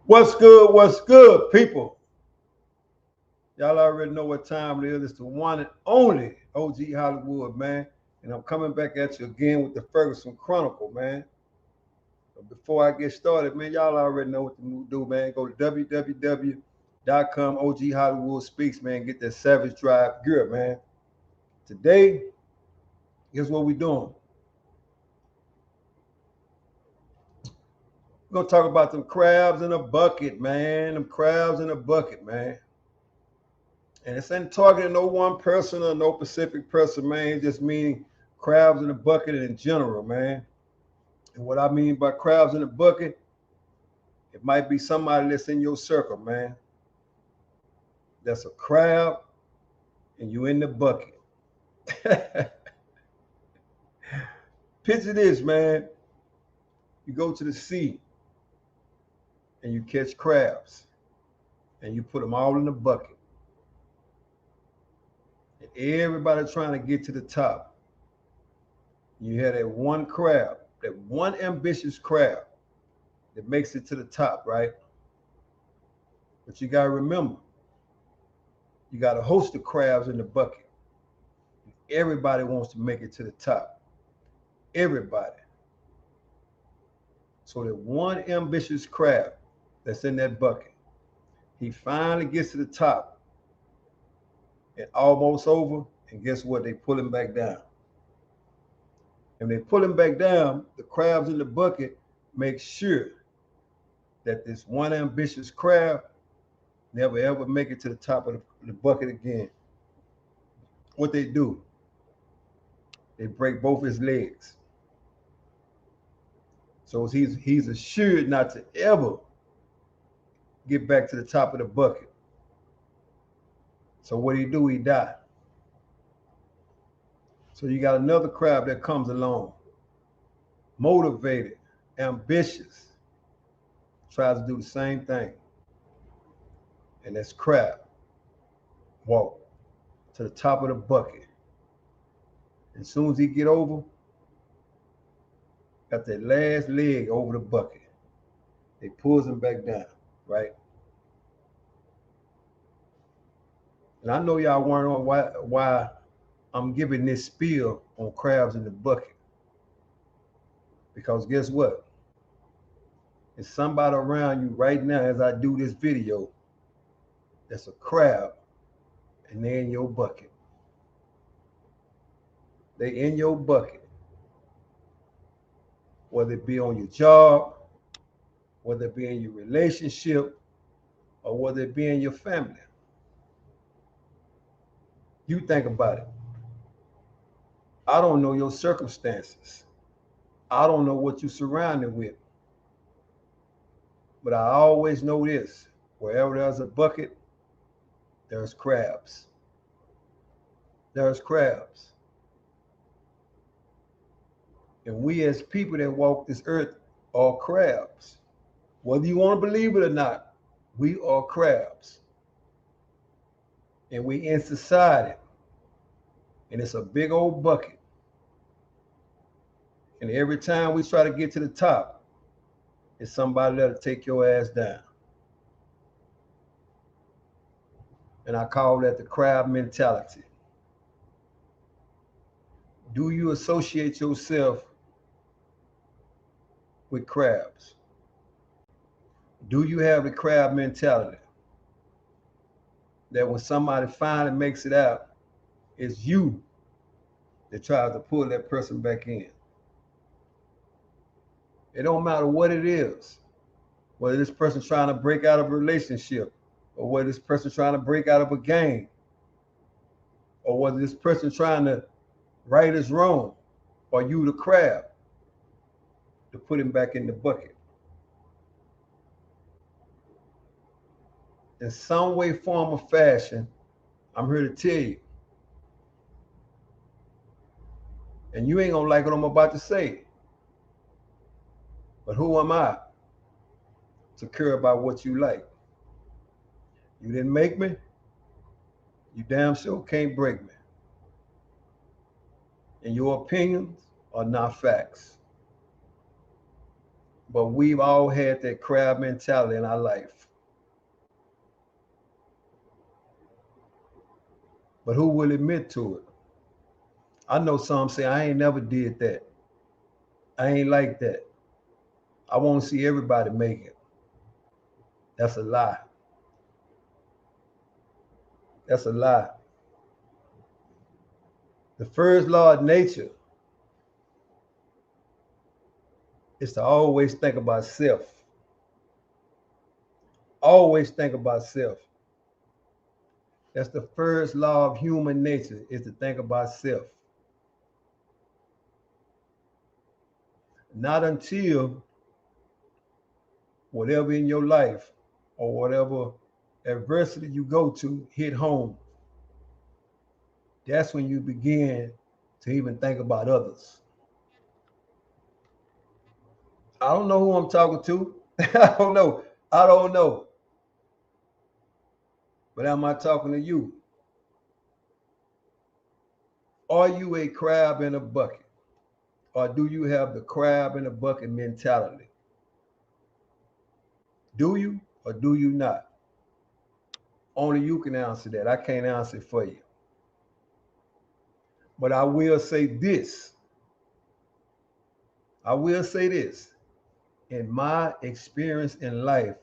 What's good, people? Y'all already know what time it is. It's the one and only OG Hollywood, man. And I'm coming back at you again with the Ferguson Chronicle, man. But before I get started, man, y'all already know what to do, man. Go to www.com, OG Hollywood Speaks, man. Get that Savage Drive gear, man. Today, here's what we're doing. We're going to talk about them crabs in a bucket, man. Them crabs in a bucket, man. And it's ain't targeting no one person or no specific person, man. It just meaning crabs in a bucket in general, man. And what I mean by crabs in a bucket, it might be somebody that's in your circle, man. That's a crab and you in the bucket. Picture this, man. You go to the sea and you catch crabs and you put them all in the bucket. And everybody trying to get to the top. You had that one crab, that one ambitious crab that makes it to the top, right? But you got to remember, you got a host of crabs in the bucket. Everybody wants to make it to the top. Everybody. So that one ambitious crab that's in that bucket, he finally gets to the top and almost over, and guess what? They pull him back down. And they pull him back down, the crabs in the bucket make sure that this one ambitious crab never ever make it to the top of the bucket again. What they do, they break both his legs. So he's assured not to ever get back to the top of the bucket. So what do? He died. So you got another crab that comes along, motivated, ambitious, tries to do the same thing. And that's crab. Walk to the top of the bucket. As soon as he get over, got that last leg over the bucket, they pulls him back down, right? And I know y'all wondering why I'm giving this spiel on crabs in the bucket. Because guess what? There's somebody around you right now as I do this video that's a crab and they're in your bucket. They in your bucket. Whether it be on your job, whether it be in your relationship, or whether it be in your family. You think about it. I don't know your circumstances. I don't know what you're surrounded with. But I always know this. Wherever there's a bucket, there's crabs. There's crabs. And we as people that walk this earth are crabs. Whether you want to believe it or not, we are crabs. And we in society. And it's a big old bucket. And every time we try to get to the top, it's somebody that'll take your ass down. And I call that the crab mentality. Do you associate yourself with crabs? Do you have the crab mentality? That when somebody finally makes it out, it's you that tries to pull that person back in. It don't matter what it is, whether this person's trying to break out of a relationship, or whether this person's trying to break out of a game, or whether this person's trying to right his wrong, or you the crab to put him back in the bucket. In some way, form, or fashion, I'm here to tell you. And you ain't gonna like what I'm about to say. But who am I to care about what you like? You didn't make me. You damn sure can't break me. And your opinions are not facts. But we've all had that crab mentality in our life. But who will admit to it? I know some say, I ain't never did that. I ain't like that. I want to see everybody make it. That's a lie. That's a lie. The first law of nature is to always think about self. Always think about self. That's the first law of human nature, is to think about self. Not until whatever in your life or whatever adversity you go to hit home, that's when you begin to even think about others. I don't know who I'm talking to. I don't know. I don't know. But am I talking to you? Are you a crab in a bucket? Or do you have the crab in a bucket mentality? Do you or do you not? Only you can answer that. I can't answer it for you. But I will say this. I will say this. In my experience in life,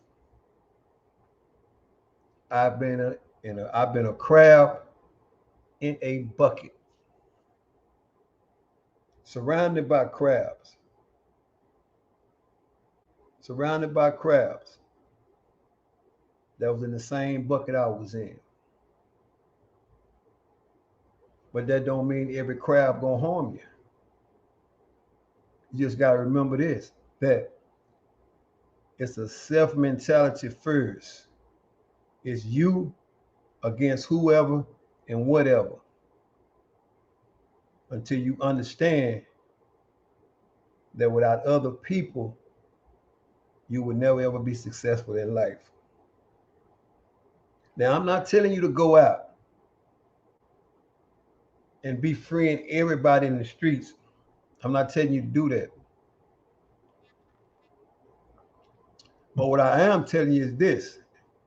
I've been a crab in a bucket, surrounded by crabs. Surrounded by crabs that was in the same bucket I was in. But that don't mean every crab gonna harm you. You just gotta remember this, that it's a self mentality first. It's you against whoever and whatever, until you understand that without other people, you would never ever be successful in life. Now, I'm not telling you to go out and befriend everybody in the streets. I'm not telling you to do that. But what I am telling you is this.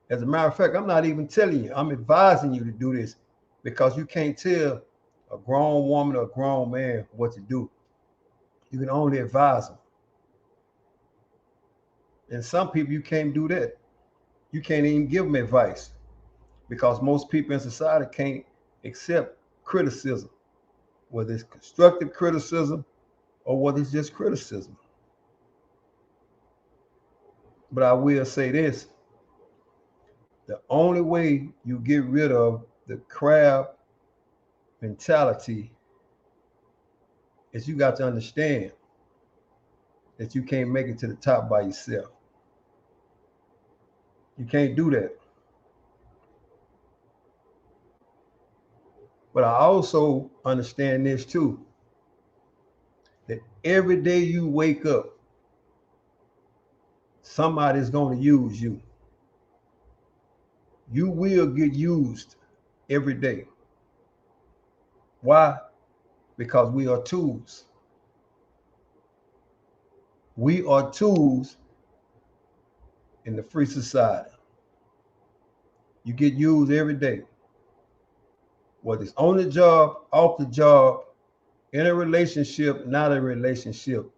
As a matter of fact, I'm not even telling you. I'm advising you to do this, because you can't tell a grown woman or a grown man what to do. You can only advise them. And some people, you can't do that. You can't even give them advice, because most people in society can't accept criticism, whether it's constructive criticism or whether it's just criticism. But I will say this. The only way you get rid of the crab mentality is you got to understand that you can't make it to the top by yourself. You can't do that. But I also understand this too, that every day you wake up, somebody's going to use you. You will get used every day. Why? Because we are tools. We are tools in the free society. You get used every day. Whether it's on the job, off the job, in a relationship, not a relationship,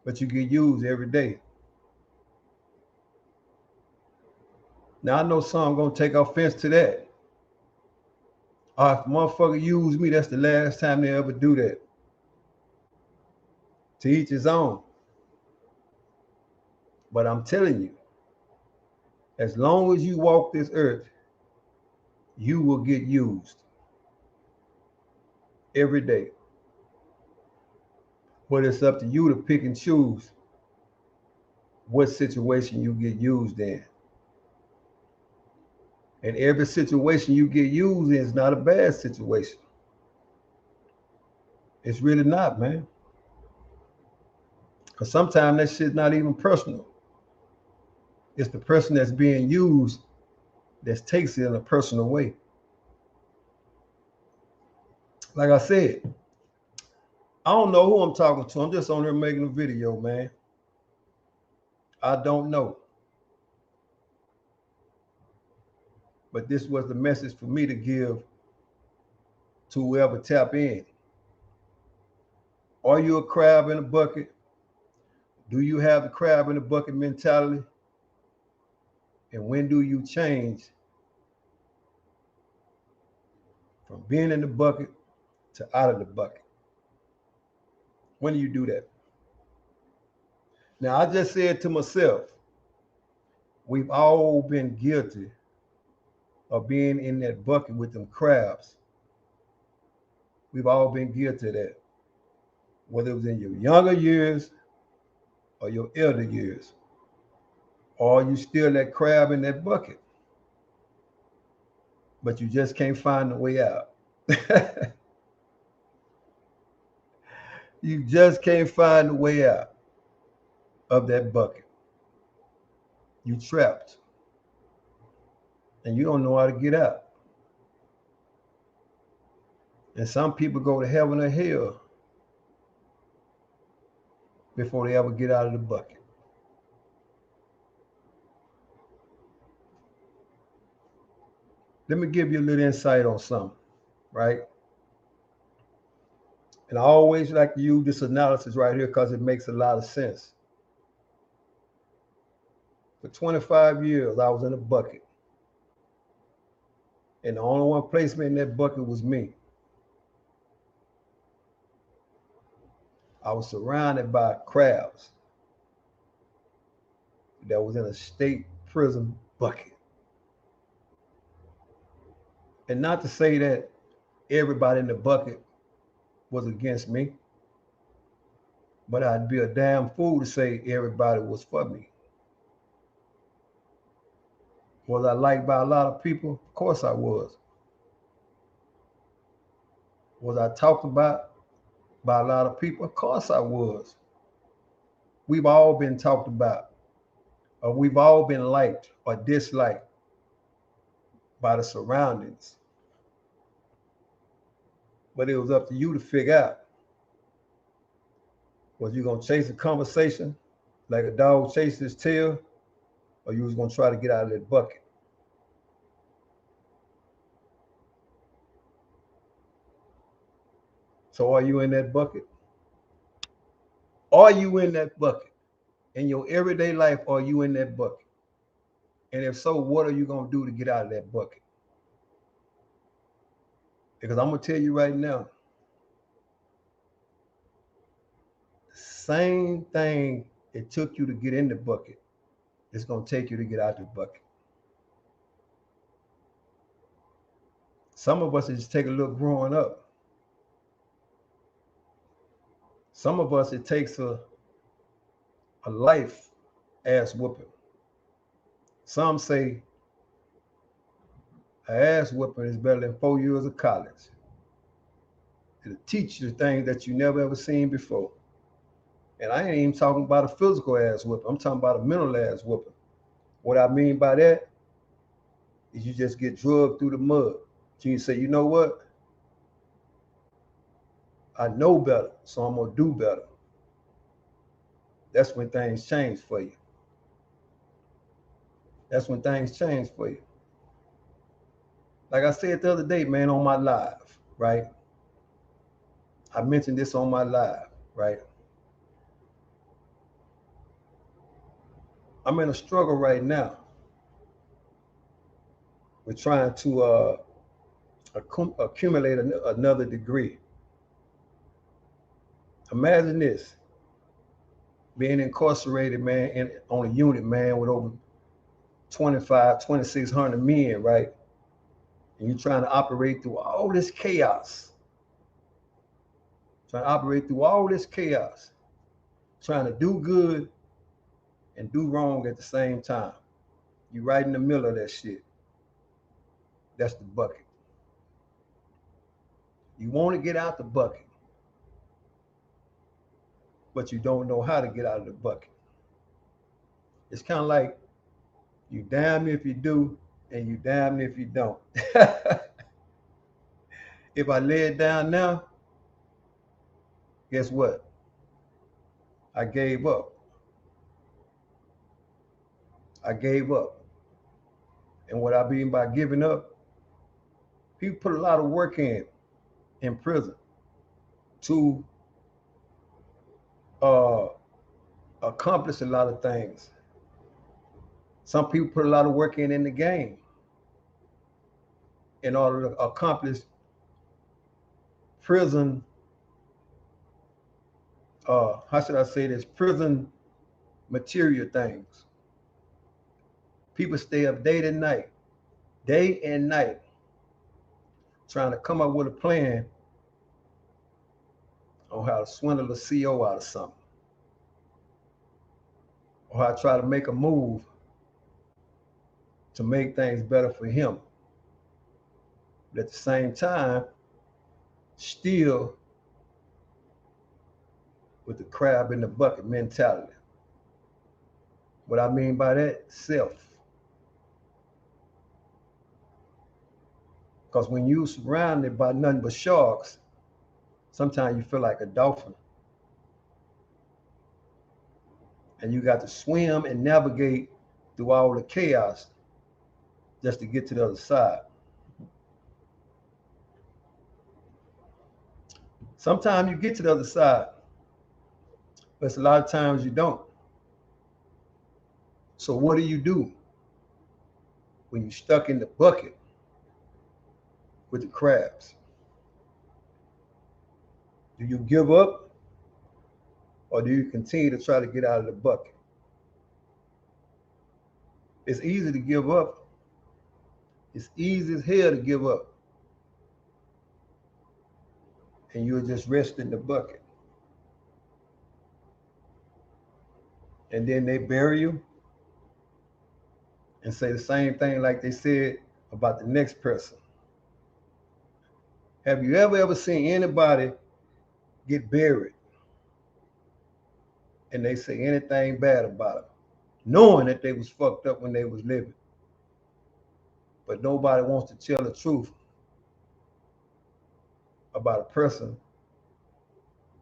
but you get used every day. Now, I know some going to take offense to that. If a motherfucker use me, that's the last time they ever do that. To each his own. But I'm telling you, as long as you walk this earth, you will get used every day. But it's up to you to pick and choose what situation you get used in. And every situation you get used in is not a bad situation. It's really not, man. Because sometimes that shit's not even personal. It's the person that's being used that takes it in a personal way. Like I said, I don't know who I'm talking to. I'm just on there making a video, man. I don't know. But this was the message for me to give to whoever tap in. Are you a crab in a bucket? Do you have the crab in the bucket mentality? And when do you change from being in the bucket to out of the bucket? When do you do that? Now, I just said to myself, we've all been guilty of being in that bucket with them crabs. We've all been guilty of that, whether it was in your younger years or your elder years. Or you still that crab in that bucket, but you just can't find the way out. You just can't find the way out of that bucket. You trapped. And you don't know how to get out. And some people go to heaven or hell before they ever get out of the bucket. Let me give you a little insight on something, right? And I always like to use this analysis right here because it makes a lot of sense. For 25 years, I was in a bucket. And the only one placement in that bucket was me. I was surrounded by crabs that was in a state prison bucket. And not to say that everybody in the bucket was against me, but I'd be a damn fool to say everybody was for me. Was I liked by a lot of people? Of course I was. Was I talked about by a lot of people? Of course I was. We've all been talked about, or we've all been liked or disliked by the surroundings. But it was up to you to figure out, was you going to chase a conversation like a dog chases his tail, or you was going to try to get out of that bucket? So are you in that bucket? Are you in that bucket? In your everyday life, are you in that bucket? And if so, what are you going to do to get out of that bucket? Because I'm going to tell you right now, the same thing it took you to get in the bucket, it's going to take you to get out the bucket. Some of us, it just take a little growing up. Some of us, it takes a life ass whooping. Some say an ass whooping is better than 4 years of college. It'll teach you things that you never ever seen before. And I ain't even talking about a physical ass whooping. I'm talking about a mental ass whooping. What I mean by that is you just get drugged through the mud. So you say, you know what? I know better, so I'm going to do better. That's when things change for you. That's when things change for you. Like I said the other day, man, on my live, right? I mentioned this on my live, right? I'm in a struggle right now with trying to accumulate another degree. Imagine this, being incarcerated, man, on a unit, man, with over 2,600 men, right? And you're trying to operate through all this chaos. Trying to do good and do wrong at the same time. You're right in the middle of that shit. That's the bucket. You want to get out the bucket, but you don't know how to get out of the bucket. It's kind of like you damn if you do and you damn if you don't. If I lay it down now, guess what? I gave up. I gave up. And what I mean by giving up, people put a lot of work in prison to accomplish a lot of things. Some people put a lot of work in the game in order to accomplish prison, how should I say this, prison material things. People stay up day and night, trying to come up with a plan on how to swindle a CO out of something, or how to try to make a move to make things better for him. But at the same time, still with the crab in the bucket mentality. What I mean by that, self. Because when you're surrounded by nothing but sharks, sometimes you feel like a dolphin. And you got to swim and navigate through all the chaos just to get to the other side. Sometimes you get to the other side, but a lot of times you don't. So what do when you're stuck in the bucket with the crabs? Do you give up, or do you continue to try to get out of the bucket? It's easy to give up. It's easy as hell to give up. And you'll just rest in the bucket. And then they bury you and say the same thing like they said about the next person. Have you ever seen anybody get buried and they say anything bad about them, knowing that they was fucked up when they was living? But nobody wants to tell the truth about a person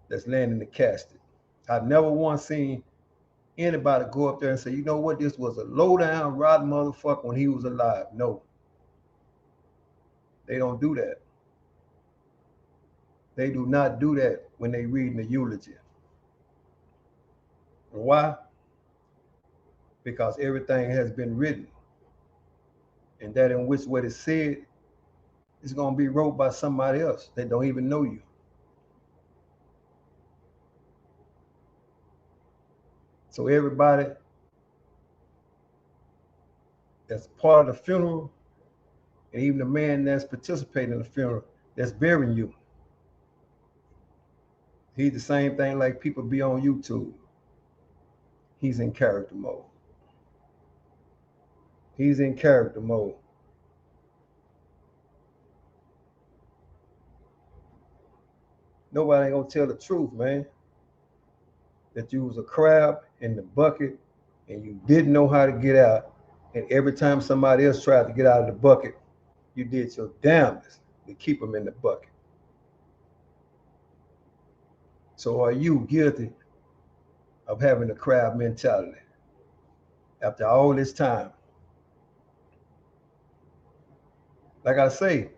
that's laying in the casket. I've never once seen anybody go up there and say, you know what, this was a low down, rotten motherfucker when he was alive. No. They don't do that. They do not do that when they read the eulogy. Why? Because everything has been written. And that in which what is said is going to be wrote by somebody else that don't even know you. So everybody that's part of the funeral, and even the man that's participating in the funeral, that's burying you, he's the same thing like people be on YouTube. He's in character mode. He's in character mode. Nobody ain't gonna tell the truth, man. That you was a crab in the bucket and you didn't know how to get out. And every time somebody else tried to get out of the bucket, you did your damnedest to keep them in the bucket. So are you guilty of having a crab mentality after all this time? Like I say,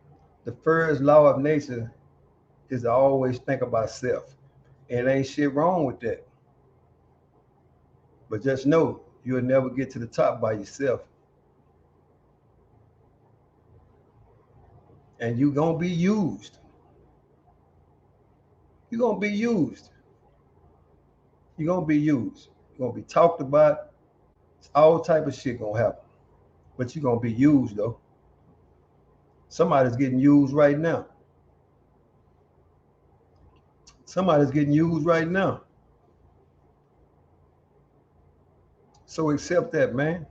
the first law of nature is to always think about self. And ain't shit wrong with that. But just know you'll never get to the top by yourself. And you're going to be used. You're going to be used. You're going to be used. You're going to be talked about. All type of shit going to happen. But you're going to be used, though. Somebody's getting used right now. Somebody's getting used right now. So accept that, man.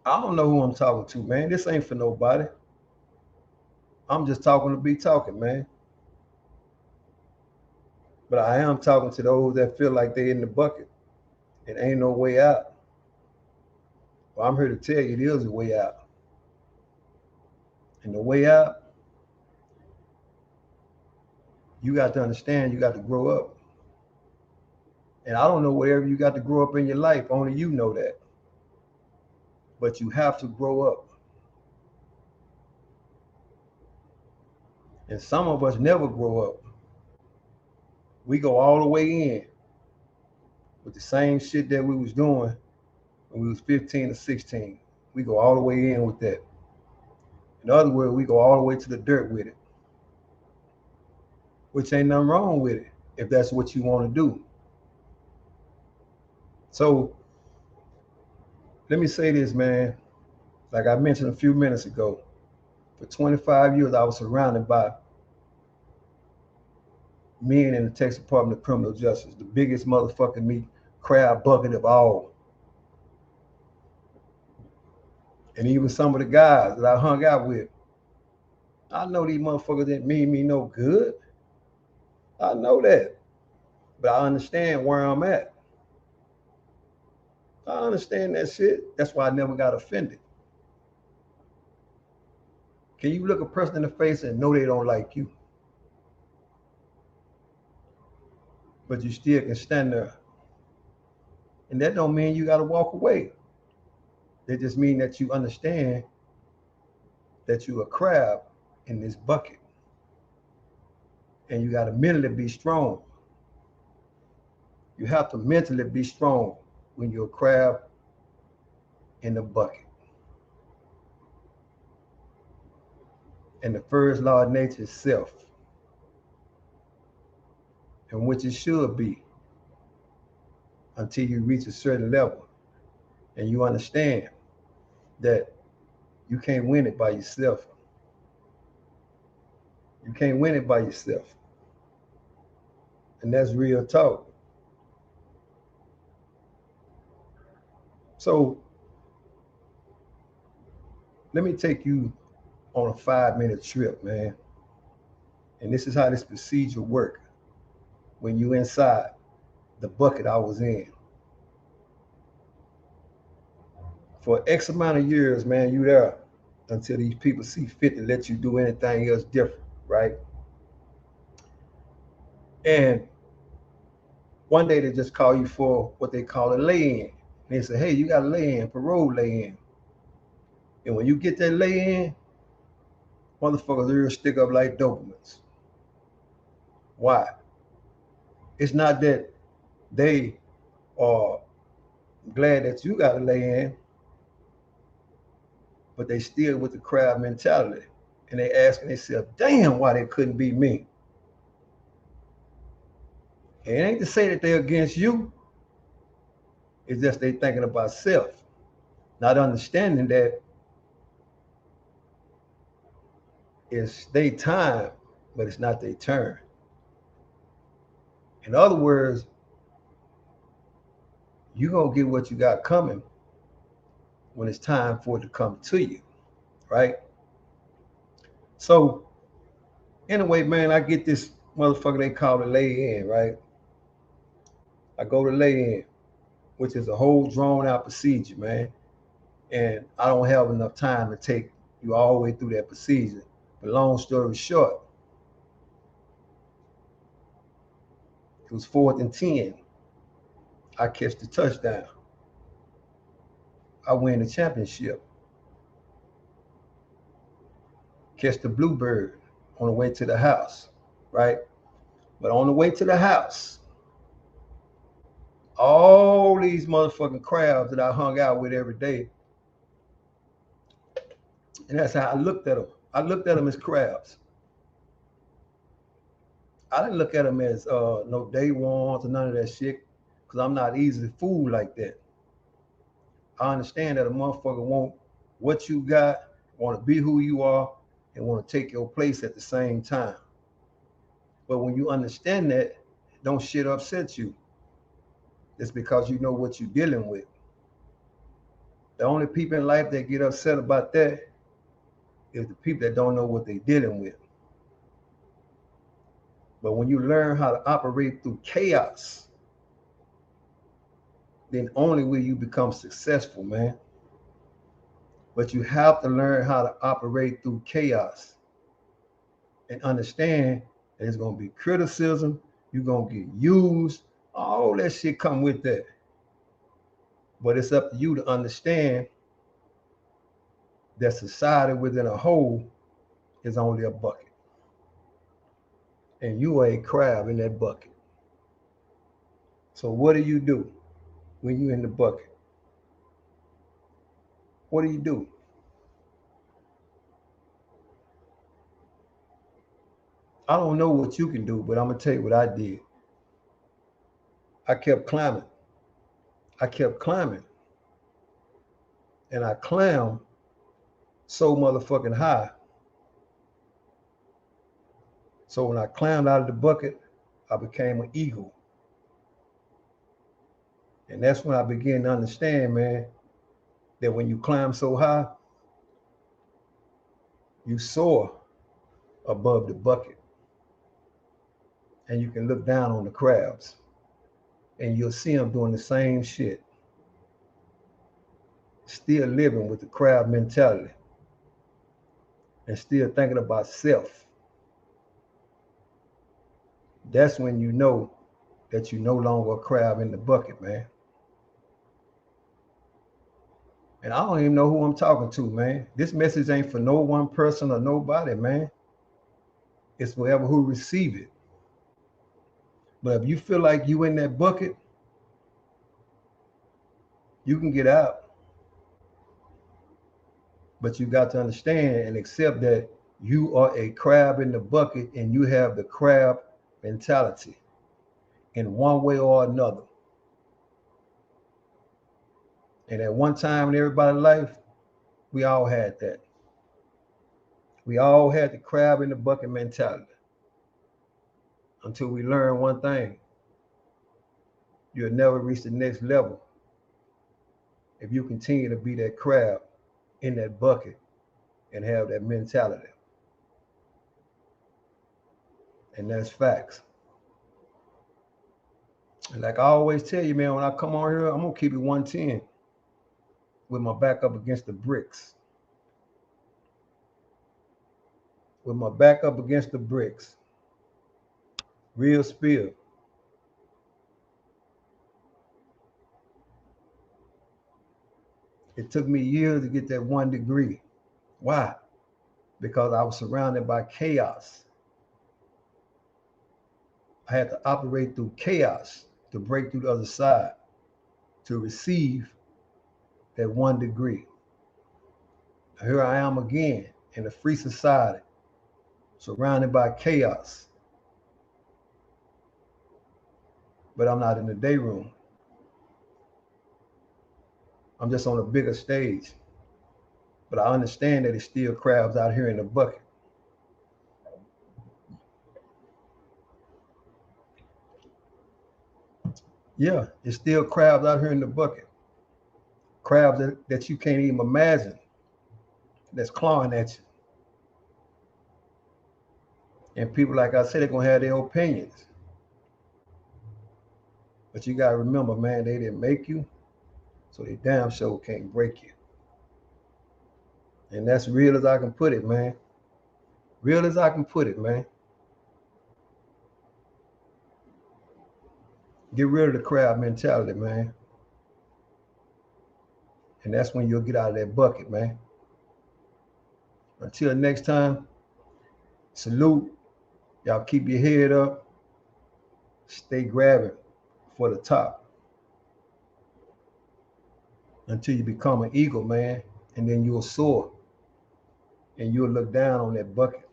I don't know who I'm talking to, man. This ain't for nobody. I'm just talking to be talking, man. But I am talking to those that feel like they're in the bucket and ain't no way out. Well, I'm here to tell you, it is a way out. And the way out, You got to understand, you got to grow up. And I don't know whatever you got to grow up in your life, only you know that. But you have to grow up. And some of us never grow up. We go all the way in with the same shit that we was doing when we was 15 or 16. We go all the way in with that. In other words, we go all the way to the dirt with it. Which ain't nothing wrong with it if that's what you want to do. So let me say this, man. Like I mentioned a few minutes ago, for 25 years I was surrounded by men in the Texas Department of Criminal Justice, the biggest motherfucking meat crab bucket of all. And even some of the guys that I hung out with, I know these motherfuckers didn't mean me no good. I know that. But I understand where I'm at. I understand that shit. That's why I never got offended. Can you look a person in the face and know they don't like you? But you still can stand there. And that don't mean you got to walk away. It just mean that you understand that you a crab in this bucket. And you got to mentally be strong. You have to mentally be strong when you're a crab in the bucket. And the first law of nature is self. And which it should be until you reach a certain level. And you understand that you can't win it by yourself. You can't win it by yourself. And that's real talk. So let me take you on a 5-minute trip, man. And this is how this procedure works when you inside the bucket I was in. For X amount of years, man, you there until these people see fit to let you do anything else different, right? And one day they just call you for what they call a lay-in. They say, hey, you got a lay-in, parole lay-in. And when you get that lay-in, motherfuckers ears stick up like Dobermans. Why? It's not that they are glad that you got a lay-in, but they still with the crowd mentality. And they asking themselves, damn, why they couldn't be me? And it ain't to say that they're against you. It's just they thinking about self, not understanding that it's their time, but it's not their turn. In other words, you're going to get what you got coming when it's time for it to come to you, right? So, anyway, man, I get this motherfucker they call the lay-in, right? I go to lay-in, which is a whole drawn-out procedure, man. And I don't have enough time to take you all the way through that procedure. But long story short, it was 4th and 10. I catch the touchdown. I win the championship. Catch the bluebird on the way to the house, right? But on the way to the house, all these motherfucking crowds that I hung out with every day, and that's how I looked at them. I looked at them as crabs. I didn't look at them as no day ones or none of that shit, because I'm not easily fooled like that. I understand that a motherfucker want what you got, want to be who you are, and want to take your place at the same time. But when you understand that, don't shit upset you. It's because you know what you're dealing with. The only people in life that get upset about that is the people that don't know what they're dealing with. But when you learn how to operate through chaos, then only will you become successful, man. But you have to learn how to operate through chaos and understand There's gonna be criticism. You're gonna get used. All that shit come with that. But it's up to you to understand that society within a whole is only a bucket. And you are a crab in that bucket. So what do when you're in the bucket? What do? I don't know what you can do, but I'm gonna tell you what I did. I kept climbing. And I climbed so motherfucking high. So when I climbed out of the bucket, I became an eagle. And that's when I began to understand, man, that when you climb so high, you soar above the bucket. And you can look down on the crabs. And you'll see them doing the same shit. Still living with the crab mentality. And still thinking about self. That's when you know that you're no longer a crab in the bucket, man. And I don't even know who I'm talking to, man. This message ain't for no one person or nobody, man. It's for whoever who receive it. But if you feel like you in that bucket, you can get out. But you got to understand and accept that you are a crab in the bucket and you have the crab mentality in one way or another. And at one time in everybody's life, we all had that. We all had the crab in the bucket mentality. Until we learn one thing. You'll never reach the next level if you continue to be that crab in that bucket and have that mentality. And that's facts. And like I always tell you, man, when I come on here, I'm gonna keep it 110 with my back up against the bricks. With my back up against the bricks. Real spill. It took me years to get that 1 degree. Why? Because I was surrounded by chaos. I had to operate through chaos to break through the other side, to receive that 1 degree. Here I am again in a free society, surrounded by chaos. But I'm not in the day room. I'm just on a bigger stage. But I understand that it's still crabs out here in the bucket. Yeah, it's still crabs out here in the bucket. Crabs that you can't even imagine that's clawing at you. And people, like I said, they're going to have their opinions. But you got to remember, man, they didn't make you, so they damn sure can't break you. And that's real as I can put it, man. Real as I can put it, man. Get rid of the crab mentality, man. And that's when you'll get out of that bucket, man. Until next time, salute. Y'all keep your head up. Stay grabbing for the top. Until you become an eagle, man. And then you'll soar. And you'll look down on that bucket.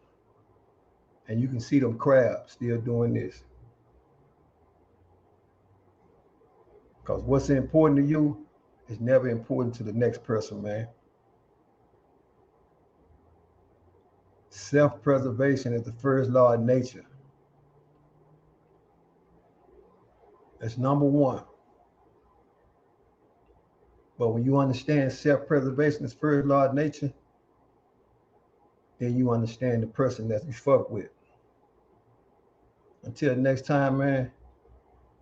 And you can see them crabs still doing this. Because what's important to you is never important to the next person, man. Self-preservation is the first law of nature. That's number one. But when you understand self-preservation is first law of nature, then you understand the person that you fuck with. Until next time, man,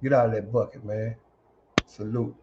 get out of that bucket, man. Salute.